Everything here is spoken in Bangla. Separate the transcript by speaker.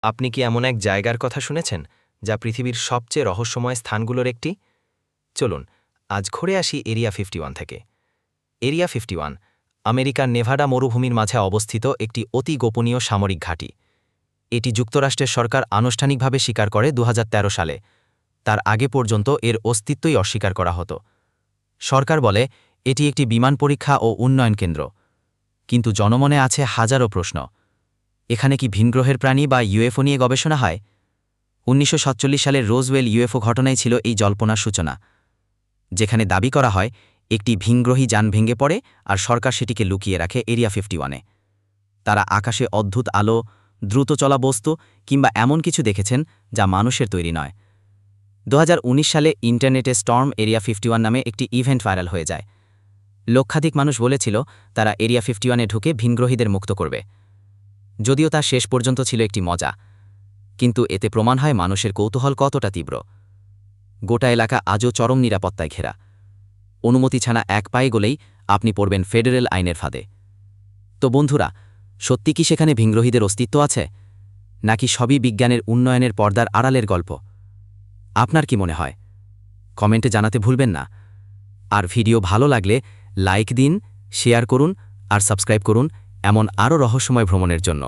Speaker 1: আপনি কি এমন এক জায়গার কথা শুনেছেন যা পৃথিবীর সবচেয়ে রহস্যময় স্থানগুলোর একটি? চলুন আজ ঘুরে আসি এরিয়া 51 থেকে। এরিয়া 51 আমেরিকার নেভাডা মরুভূমির মাঝে অবস্থিত একটি অতি গোপনীয় সামরিক ঘাঁটি। এটি যুক্তরাষ্ট্রের সরকার আনুষ্ঠানিকভাবে স্বীকার করে 2013 সালে। তার আগে পর্যন্ত এর অস্তিত্বই অস্বীকার করা হতো। সরকার বলে এটি একটি বিমান পরীক্ষা ও উন্নয়ন কেন্দ্র, কিন্তু জনমনে আছে হাজারো প্রশ্ন। এখানে কি ভিনগ্রহের প্রাণী বা ইউএফও নিয়ে গবেষণা হয়? 1947 সালের রোজওয়েল ইউএফও ঘটনাই ছিল এই জল্পনার সূচনা, যেখানে দাবি করা হয় একটি ভিনগ্রহী যান ভেঙে পড়ে আর সরকার সেটিকে লুকিয়ে রাখে এরিয়া 51-এ। তারা আকাশে অদ্ভুত আলো, দ্রুত চলা বস্তু কিংবা এমন কিছু দেখেছেন যা মানুষের তৈরি নয়। 2019 সালে ইন্টারনেটে স্টর্ম এরিয়া 51 নামে একটি ইভেন্ট ভাইরাল হয়ে যায়। লক্ষাধিক মানুষ বলেছিল তারা এরিয়া 51-এ ঢুকে ভিনগ্রহীদের মুক্ত করবে। যদিও তা শেষ পর্যন্ত ছিল একটি মজা, কিন্তু এতে প্রমাণ হয় মানুষের কৌতূহল কতটা তীব্র। গোটা এলাকা আজও চরম নিরাপত্তায় ঘেরা। অনুমতি ছাড়া এক পায়ে গেলেই আপনি পড়বেন ফেডারেল আইনের ফাঁদে। তো বন্ধুরা, সত্যি কি সেখানে ভিনগ্রহীদের অস্তিত্ব আছে, নাকি সবই বিজ্ঞানের উন্নয়নের পর্দার আড়ালের গল্প? আপনার কি মনে হয়? কমেন্টে জানাতে ভুলবেন না। আর ভিডিও ভালো লাগলে লাইক দিন, শেয়ার করুন আর সাবস্ক্রাইব করুন এমন আরও রহস্যময় ভ্রমণের জন্য।